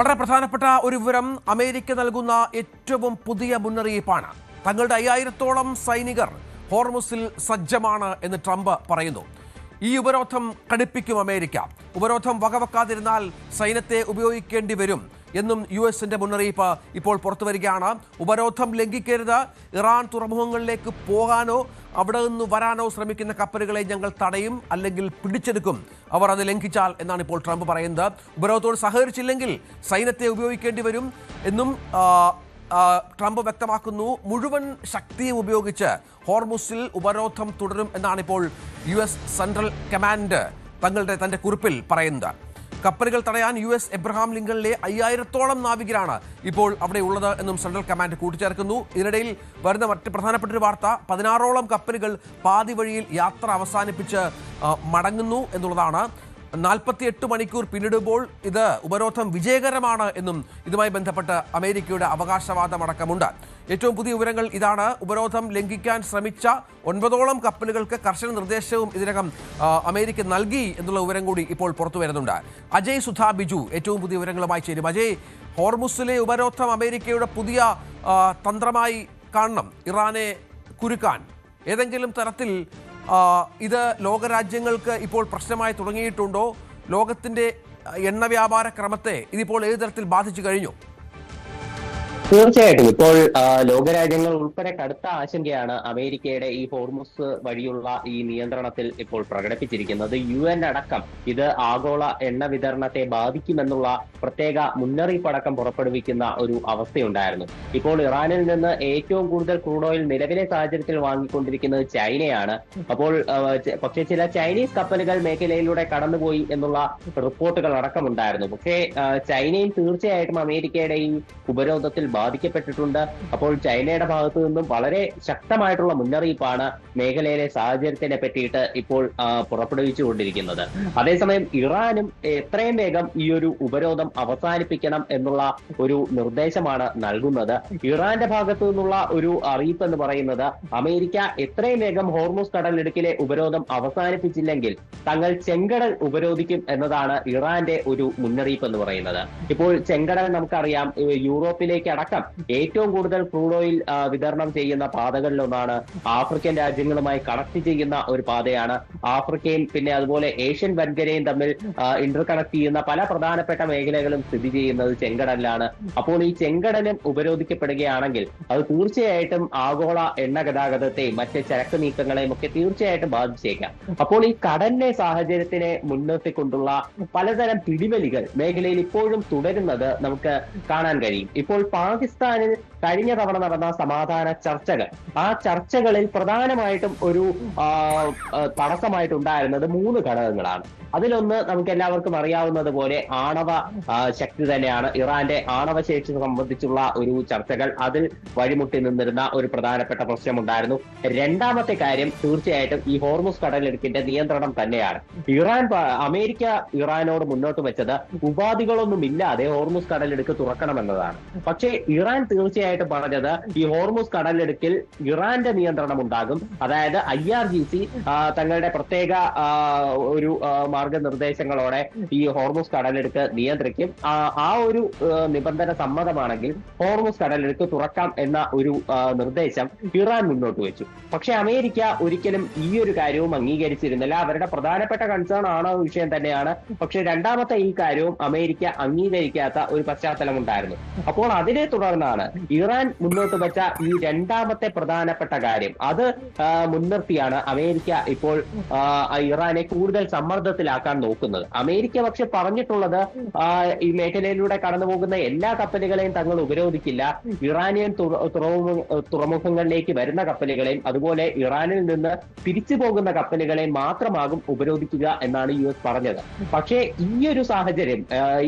വളരെ പ്രധാനപ്പെട്ട ഒരു വിവരം അമേരിക്ക നൽകുന്ന ഏറ്റവും പുതിയ മുന്നറിയിപ്പാണ്. തങ്ങളുടെ 5000-ഓളം സൈനികർ ഹോർമുസിൽ സജ്ജമാണ് എന്ന് ട്രംപ് പറയുന്നു. ഈ ഉപരോധം കടുപ്പിക്കും അമേരിക്ക. ഉപരോധം വകവെക്കാതിരുന്നാൽ സൈന്യത്തെ ഉപയോഗിക്കേണ്ടി വരും എന്നും യുഎസിന്റെ മുന്നറിയിപ്പ് ഇപ്പോൾ പുറത്തുവരികയാണ്. ഉപരോധം ലംഘിക്കരുത്, ഇറാൻ തുറമുഖങ്ങളിലേക്ക് പോകാനോ അവിടെ നിന്ന് വരാനോ ശ്രമിക്കുന്ന കപ്പലുകളെ ഞങ്ങൾ തടയും, അല്ലെങ്കിൽ പിടിച്ചെടുക്കും അവർ അത് ലംഘിച്ചാൽ എന്നാണ് ഇപ്പോൾ ട്രംപ് പറയുന്നത്. ഉപരോധത്തോട് സഹകരിച്ചില്ലെങ്കിൽ സൈന്യത്തെ ഉപയോഗിക്കേണ്ടി വരും എന്നും ട്രംപ് വ്യക്തമാക്കുന്നു. മുഴുവൻ ശക്തിയും ഉപയോഗിച്ച് ഹോർമുസിൽ ഉപരോധം തുടരും എന്നാണ് ഇപ്പോൾ US സെൻട്രൽ കമാൻഡ് തന്റെ കുറിപ്പിൽ പറയുന്നത്. കപ്പലുകൾ തടയാൻ US എബ്രഹാം ലിങ്കണിലെ 5000-ഓളം നാവികരാണ് ഇപ്പോൾ അവിടെ ഉള്ളത് എന്നും സെൻട്രൽ കമാൻഡ് കൂട്ടിച്ചേർക്കുന്നു. ഇതിനിടയിൽ വരുന്ന മറ്റ് പ്രധാനപ്പെട്ട ഒരു വാർത്ത, 16ഓളം കപ്പലുകൾ പാതി വഴിയിൽ യാത്ര അവസാനിപ്പിച്ച് മടങ്ങുന്നു എന്നുള്ളതാണ്. 48 മണിക്കൂർ പിന്നിടുമ്പോൾ ഇത് ഉപരോധം വിജയകരമാണ് എന്നും ഇതുമായി ബന്ധപ്പെട്ട് അമേരിക്കയുടെ അവകാശവാദമടക്കമുണ്ട്. ഏറ്റവും പുതിയ വിവരങ്ങൾ ഇതാണ്. ഉപരോധം ലംഘിക്കാൻ ശ്രമിച്ച 9ഓളം കപ്പലുകൾക്ക് കർശന നിർദ്ദേശവും ഇതിനകം അമേരിക്ക നൽകി എന്നുള്ള വിവരം കൂടി ഇപ്പോൾ പുറത്തു വരുന്നുണ്ട്. അജയ് സുധാ ബിജു ഏറ്റവും പുതിയ വിവരങ്ങളുമായി ചേരും. അജയ്, ഹോർമുസിലെ ഉപരോധം അമേരിക്കയുടെ പുതിയ തന്ത്രമായി കാണണം ഇറാനെ കുരുക്കാൻ. ഏതെങ്കിലും തരത്തിൽ ഇത് ലോകരാജ്യങ്ങൾക്ക് ഇപ്പോൾ പ്രശ്നമായി തുടങ്ങിയിട്ടുണ്ടോ? ലോകത്തിന്റെ എണ്ണ വ്യാപാര ക്രമത്തെ ഇതിപ്പോൾ ഏത് തരത്തിൽ ബാധിച്ചു കഴിഞ്ഞു? തീർച്ചയായിട്ടും ഇപ്പോൾ ലോകരാജ്യങ്ങൾ ഉൾപ്പെടെ കടുത്ത ആശങ്കയാണ് അമേരിക്കയുടെ ഈ ഹോർമുസ് വഴിയുള്ള ഈ നിയന്ത്രണത്തിൽ ഇപ്പോൾ പ്രകടിപ്പിച്ചിരിക്കുന്നത്. UN അടക്കം ഇത് ആഗോള എണ്ണ വിതരണത്തെ ബാധിക്കുമെന്നുള്ള പ്രത്യേക മുന്നറിയിപ്പടക്കം പുറപ്പെടുവിക്കുന്ന ഒരു അവസ്ഥയുണ്ടായിരുന്നു. ഇപ്പോൾ ഇറാനിൽ നിന്ന് ഏറ്റവും കൂടുതൽ ക്രൂഡ് ഓയിൽ നിലവിലെ സാഹചര്യത്തിൽ വാങ്ങിക്കൊണ്ടിരിക്കുന്നത് ചൈനയാണ്. അപ്പോൾ പക്ഷേ ചില ചൈനീസ് കപ്പലുകൾ മേഖലയിലൂടെ കടന്നുപോയി എന്നുള്ള റിപ്പോർട്ടുകൾ അടക്കമുണ്ടായിരുന്നു. പക്ഷേ ചൈനയും തീർച്ചയായിട്ടും അമേരിക്കയുടെ ഈ ഉപരോധത്തിൽ ബാധിക്കപ്പെട്ടിട്ടുണ്ട്. അപ്പോൾ ചൈനയുടെ ഭാഗത്തു നിന്നും വളരെ ശക്തമായിട്ടുള്ള മുന്നറിയിപ്പാണ് മേഖലയിലെ സാഹചര്യത്തിനെ പറ്റിയിട്ട് ഇപ്പോൾ പുറപ്പെടുവിച്ചുകൊണ്ടിരിക്കുന്നത്. അതേസമയം ഇറാനും എത്രയും വേഗം ഈ ഒരു ഉപരോധം അവസാനിപ്പിക്കണം എന്നുള്ള ഒരു നിർദ്ദേശമാണ് നൽകുന്നത്. ഇറാന്റെ ഭാഗത്തു നിന്നുള്ള ഒരു അറിയിപ്പ് എന്ന് പറയുന്നത്, അമേരിക്ക എത്രയും വേഗം ഹോർമുസ് കടലിടുക്കിലെ ഉപരോധം അവസാനിപ്പിച്ചില്ലെങ്കിൽ തങ്ങൾ ചെങ്കടൽ ഉപരോധിക്കും എന്നതാണ് ഇറാന്റെ ഒരു മുന്നറിയിപ്പ് എന്ന് പറയുന്നത്. ഇപ്പോൾ ചെങ്കടൽ നമുക്കറിയാം, യൂറോപ്പിലേക്ക് അടക്കം ഏറ്റവും കൂടുതൽ ക്രൂഡ് ഓയിൽ വിതരണം ചെയ്യുന്ന പാതകളിലൊന്നാണ്. ആഫ്രിക്കൻ രാജ്യങ്ങളുമായി കണക്ട് ചെയ്യുന്ന ഒരു പാതയാണ്. ആഫ്രിക്കയും പിന്നെ അതുപോലെ ഏഷ്യൻ വൻകരയും തമ്മിൽ ഇന്റർ കണക്ട് ചെയ്യുന്ന പല പ്രധാനപ്പെട്ട മേഖലകളും സ്ഥിതി ചെയ്യുന്നത് ചെങ്കടലിലാണ്. അപ്പോൾ ഈ ചെങ്കടലും ഉപരോധിക്കപ്പെടുകയാണെങ്കിൽ അത് തീർച്ചയായിട്ടും ആഗോള എണ്ണ ഗതാഗതത്തെയും മറ്റ് ചരക്ക് നീക്കങ്ങളെയും ഒക്കെ തീർച്ചയായിട്ടും ബാധിച്ചേക്കാം. അപ്പോൾ ഈ കടലിലെ സാഹചര്യത്തിനെ മുൻനിർത്തിക്കൊണ്ടുള്ള പലതരം പിടിവലികൾ മേഖലയിൽ ഇപ്പോഴും തുടരുന്നത് നമുക്ക് കാണാൻ കഴിയും. ഇപ്പോൾ പാകിസ്ഥാനിൽ കഴിഞ്ഞ തവണ നടന്ന സമാധാന ചർച്ചകൾ, ആ ചർച്ചകളിൽ പ്രധാനമായിട്ടും ഒരു തടസ്സമായിട്ടുണ്ടായിരുന്നത് 3 ഘടകങ്ങളാണ്. അതിലൊന്ന് നമുക്ക് എല്ലാവർക്കും അറിയാവുന്നത് പോലെ ആണവ ശക്തി തന്നെയാണ്. ഇറാന്റെ ആണവശേഷി സംബന്ധിച്ചുള്ള ഒരു ചർച്ചകൾ, അതിൽ വഴിമുട്ടി നിന്നിരുന്ന ഒരു പ്രധാനപ്പെട്ട പ്രശ്നമുണ്ടായിരുന്നു. രണ്ടാമത്തെ കാര്യം തീർച്ചയായിട്ടും ഈ ഹോർമുസ് കടലിടുക്കിന്റെ നിയന്ത്രണം തന്നെയാണ്. അമേരിക്ക ഇറാനോട് മുന്നോട്ട് വെച്ചത് ഉപാധികളൊന്നും ഇല്ലാതെ ഹോർമുസ് കടലിടുക്ക് തുറക്കണമെന്നതാണ്. പക്ഷേ ഇറാൻ തീർച്ചയായിട്ടും പറഞ്ഞത് ഈ ഹോർമുസ് കടലിടുക്കിൽ ഇറാന്റെ നിയന്ത്രണം ഉണ്ടാകും. അതായത് IRGC തങ്ങളുടെ പ്രത്യേക ഒരു മാർഗനിർദ്ദേശങ്ങളോടെ ഈ ഹോർമുസ് കടലിടുക്ക് നിയന്ത്രിക്കും. ആ ഒരു നിബന്ധന സമ്മതമാണെങ്കിൽ ഹോർമുസ് കടലിടുക്ക് തുറക്കാം എന്ന ഒരു നിർദ്ദേശം ഇറാൻ മുന്നോട്ട് വെച്ചു. പക്ഷെ അമേരിക്ക ഒരിക്കലും ഈ ഒരു കാര്യവും അംഗീകരിച്ചിരുന്നില്ല. അവരുടെ പ്രധാനപ്പെട്ട കൺസേൺ ആണോ വിഷയം തന്നെയാണ്. പക്ഷെ രണ്ടാമത്തെ ഈ കാര്യവും അമേരിക്ക അംഗീകരിക്കാത്ത ഒരു പശ്ചാത്തലം ഉണ്ടായിരുന്നു. അപ്പോൾ അതിനെ തുടർന്നാണ് ഇറാൻ മുന്നോട്ട് വെച്ച ഈ രണ്ടാമത്തെ പ്രധാനപ്പെട്ട കാര്യം, അത് മുൻനിർത്തിയാണ് അമേരിക്ക ഇപ്പോൾ ഇറാനെ കൂടുതൽ സമ്മർദ്ദത്തിലാക്കാൻ നോക്കുന്നത്. അമേരിക്ക പക്ഷെ പറഞ്ഞിട്ടുള്ളത് ഈ മേഖലയിലൂടെ കടന്നു പോകുന്ന എല്ലാ കപ്പലുകളെയും തങ്ങൾ ഉപരോധിക്കില്ല, ഇറാനിയൻ തുറമുഖങ്ങളിലേക്ക് വരുന്ന കപ്പലുകളെയും അതുപോലെ ഇറാനിൽ നിന്ന് തിരിച്ചു പോകുന്ന കപ്പലുകളെയും മാത്രമാകും ഉപരോധിക്കുക എന്നാണ് US പറഞ്ഞത്. പക്ഷേ ഈ ഒരു സാഹചര്യം,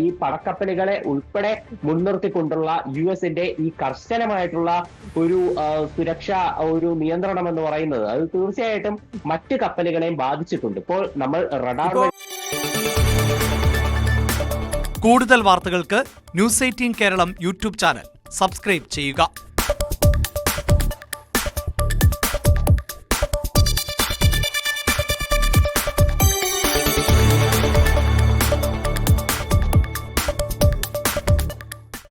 ഈ പടക്കപ്പലുകളെ ഉൾപ്പെടെ മുൻനിർത്തിക്കൊണ്ടുള്ള USന്റെ ഈ കർശനമായിട്ടുള്ള ഒരു സുരക്ഷാ ഒരു നിയന്ത്രണം എന്ന് പറയുന്നത് അത് തീർച്ചയായിട്ടും മറ്റ് കപ്പലുകളെയും ബാധിച്ചിട്ടുണ്ട്. ഇപ്പോൾ നമ്മൾ റഡാർ കൂടുതൽ വാർത്തകൾക്ക് News 18 കേരളം യൂട്യൂബ് ചാനൽ സബ്സ്ക്രൈബ് ചെയ്യുക.